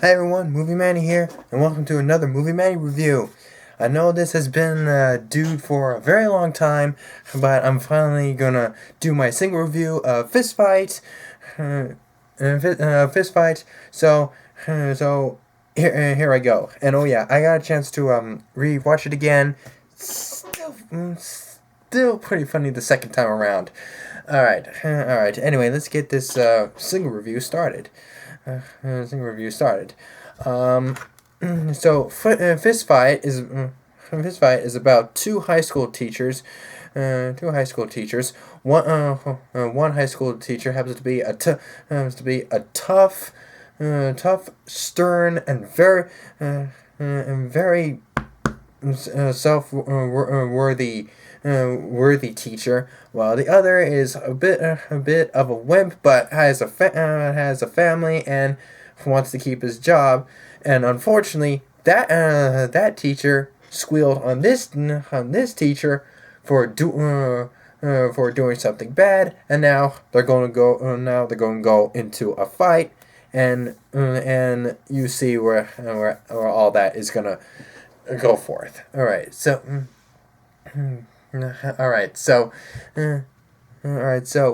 Hi everyone, Movie Manny here, and welcome to another Movie Manny review. I know this has been due for a very long time, but I'm finally gonna do my single review of Fist Fight. Fist Fight. So here I go. And oh yeah, I got a chance to re-watch it again. Still pretty funny the second time around. All right. Anyway, let's get this single review started. Um, Fist Fight is about two high school teachers. One high school teacher happens to be a tough, stern, and very worthy teacher, while the other is a bit of a wimp, but has a family and wants to keep his job. And unfortunately, that teacher squealed on this teacher for doing something bad, and now they're going to go into a fight, and you see where all that is gonna go forth. All right. So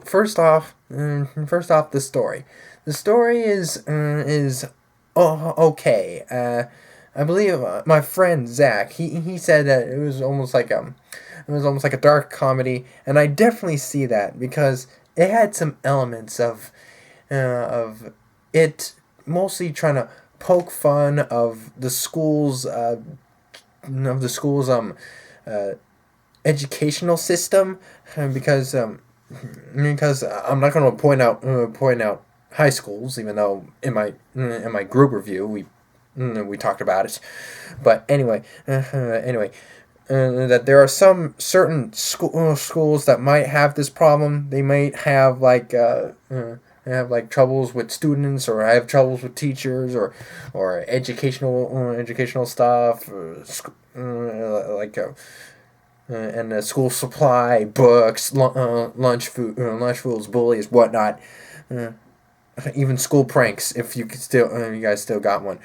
first off, the story. The story is okay. I believe my friend Zach. He said that it was almost like a dark comedy, and I definitely see that because it had some elements of it mostly trying to poke fun of the school's educational system, because I'm not going to point out high schools, even though in my group review we talked about it. But anyway, that there are some certain schools that might have this problem. They might have like troubles with students, or have troubles with teachers, or educational stuff, and school supply, books, lunch foods, bullies, whatnot. Uh, Even school pranks, if you you guys still got one.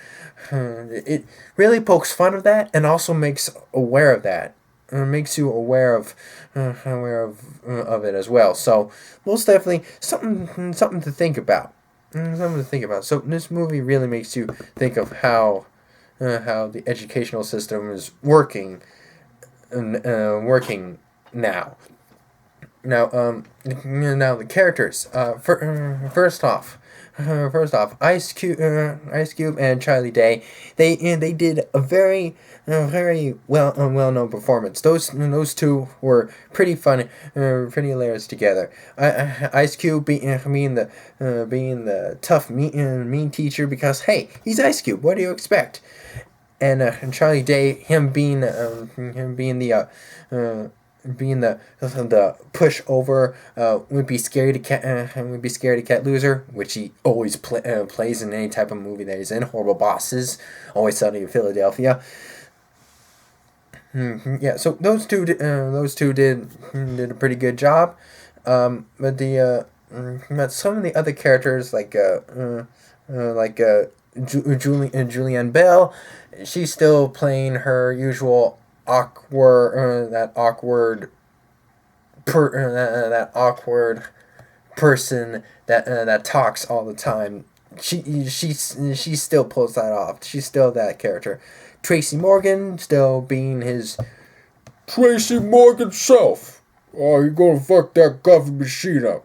It really pokes fun of that, and also makes aware of that. Makes you aware of it as well. So most definitely something to think about. Something to think about. So this movie really makes you think of how the educational system is working now. Now the characters. First off, Ice Cube and Charlie Day, they did a very well known performance. Those two were pretty fun, pretty hilarious together. Ice Cube being the tough mean teacher, because hey, he's Ice Cube. What do you expect? And Charlie Day, him being the pushover, would be scared cat loser, which he always plays in any type of movie that he's in. Horrible Bosses, Always Sunny in Philadelphia. Yeah, so those two did a pretty good job. But some of the other characters, like Julianne Bell, she's still playing her usual that awkward person that talks all the time. She still pulls that off. She's still that character. Tracy Morgan still being his Tracy Morgan self. Oh, you gonna fuck that coffee machine up?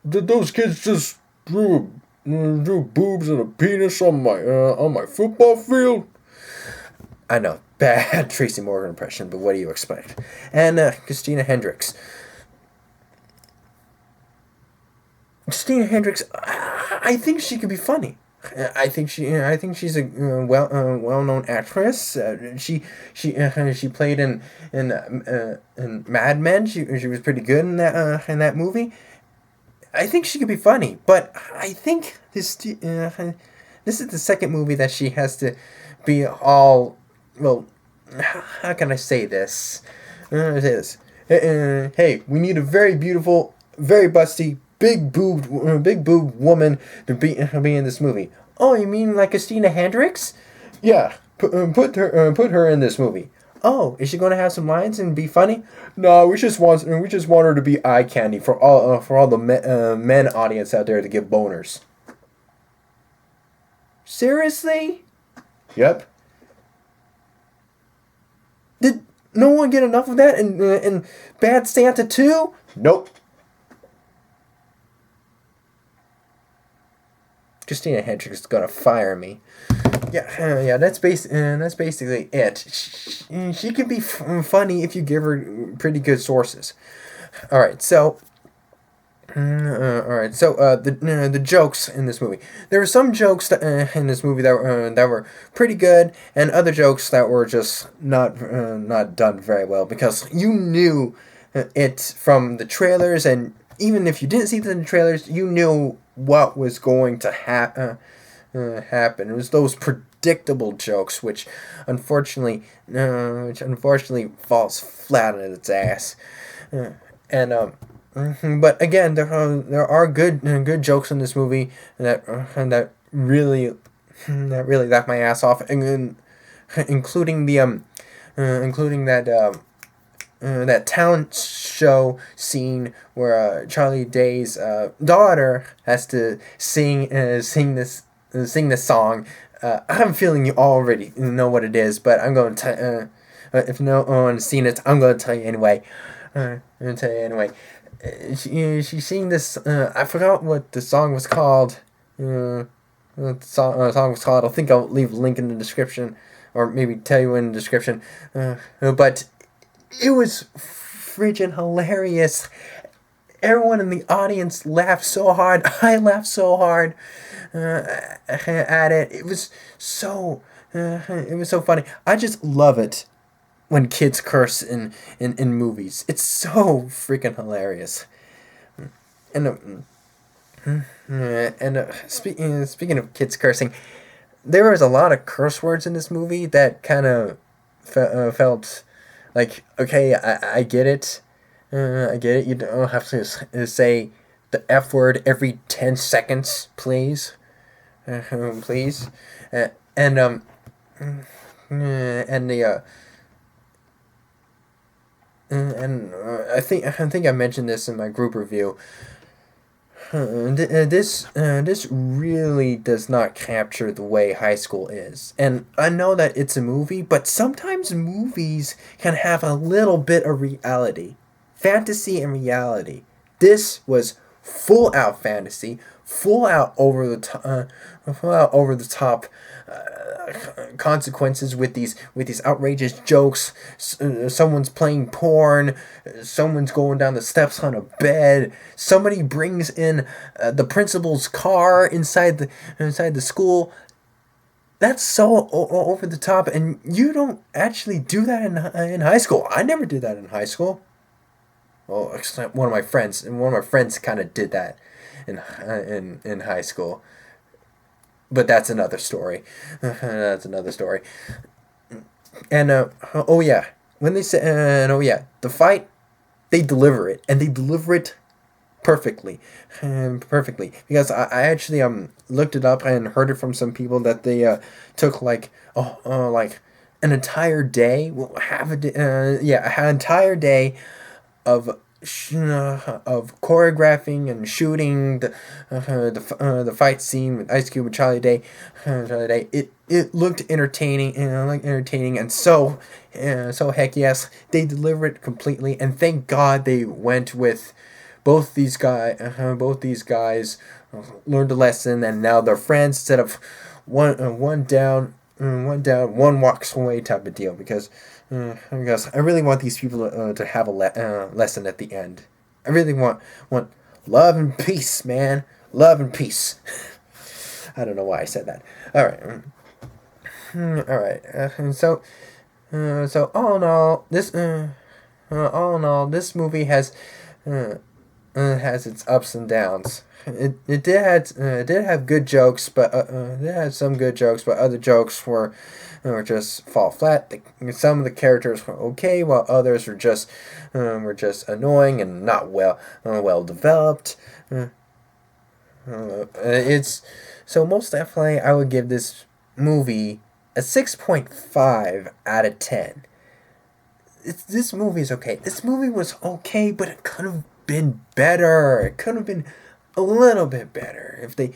Did those kids just drew boobs and a penis on my football field? I know, bad Tracy Morgan impression, but what do you expect? And Christina Hendricks. I think she could be funny. I think she's a well known actress. She played in Mad Men. She was pretty good in that movie. I think she could be funny, but I think this is the second movie that she has to be all, well, how can I say this? Hey, we need a very beautiful, very busty, big boobed woman to be in this movie. Oh, you mean like Christina Hendricks? Yeah, put her in this movie. Oh, is she going to have some lines and be funny? No, we just want her to be eye candy for all the men audience out there to give boners. Seriously? Yep. Did no one get enough of that in Bad Santa 2? Nope. Christina Hendricks is gonna fire me. Yeah, that's basically it. She can be funny if you give her pretty good sources. All right, so. The jokes in this movie. There were some jokes in this movie that were pretty good, and other jokes that were just not done very well because you knew it from the trailers, and even if you didn't see it in the trailers, you knew what was going to happen. It was those predictable jokes, which unfortunately falls flat on its ass, and but again, there are good jokes in this movie that really laugh my ass off, and including including that talent show scene where Charlie Day's daughter has to sing this song. I'm feeling you already know what it is, but I'm going to if no one has seen it, I'm going to tell you anyway. I'm going to tell you anyway. She sing this. I forgot what the song was called. What the song was called. I think I'll leave a link in the description, or maybe tell you in the description. But it was freaking hilarious. Everyone in the audience laughed so hard. I laughed so hard at it. It was so. It was so funny. I just love it when kids curse in movies. It's so freaking hilarious. And speaking of kids cursing, there was a lot of curse words in this movie that kind of felt like, okay, I get it. I get it. You don't have to say the F word every 10 seconds, please. Please. And the and I think I mentioned this in my group review. This really does not capture the way high school is, and I know that it's a movie, but sometimes movies can have a little bit of reality, fantasy and reality. This was full out fantasy, full out over the top consequences with these outrageous jokes. Someone's playing porn. Someone's going down the steps on a bed. Somebody brings in the principal's car inside the school. That's so over the top, and you don't actually do that in high school. I never did that in high school. Well, except one of my friends, kind of did that in high school. But that's another story. That's another story. And oh yeah, when they say the fight, they deliver it, and they deliver it perfectly, perfectly. Because I actually looked it up and heard it from some people that they took like an entire day, well, half a day, an entire day of choreographing and shooting the fight scene with Ice Cube and Charlie Day. It looked entertaining, and so heck yes, they delivered it completely, and thank God they went with both these guys learned a lesson, and now they're friends instead of one down, one walks away type of deal, because I really want these people to have a lesson at the end. I really want love and peace, man. Love and peace. I don't know why I said that. All right. All right. So all in all, this movie has its ups and downs. It did have good jokes, but it had some good jokes, but other jokes were just fall flat. Some of the characters were okay, while others were just annoying and not well developed. It's so most definitely I would give this movie a 6.5 out of 10. This movie is okay. This movie was okay, but it could have been better. It could have been a little bit better if they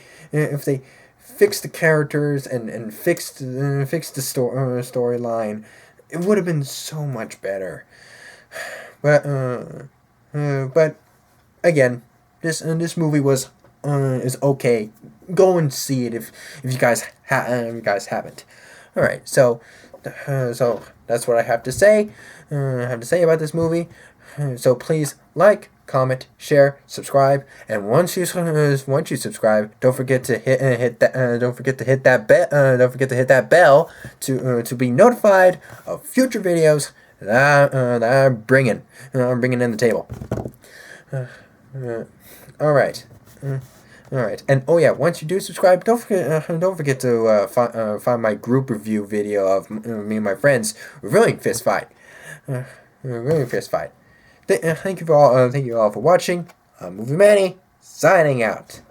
fixed the characters and fixed the storyline. It would have been so much better. But again, this movie was is okay. Go and see it if you guys haven't. All right, so that's what I have to say. About this movie. So please like, comment, share, subscribe, and once you subscribe, don't forget to hit that don't forget to hit that bell to be notified of future videos that I'm bringing in the table. All right. All right, and oh yeah, once you do subscribe, don't forget to find my group review video of me and my friends reviewing Fist Fight. Reviewing Fist Fight. Thank you all for watching. Movie Manny signing out.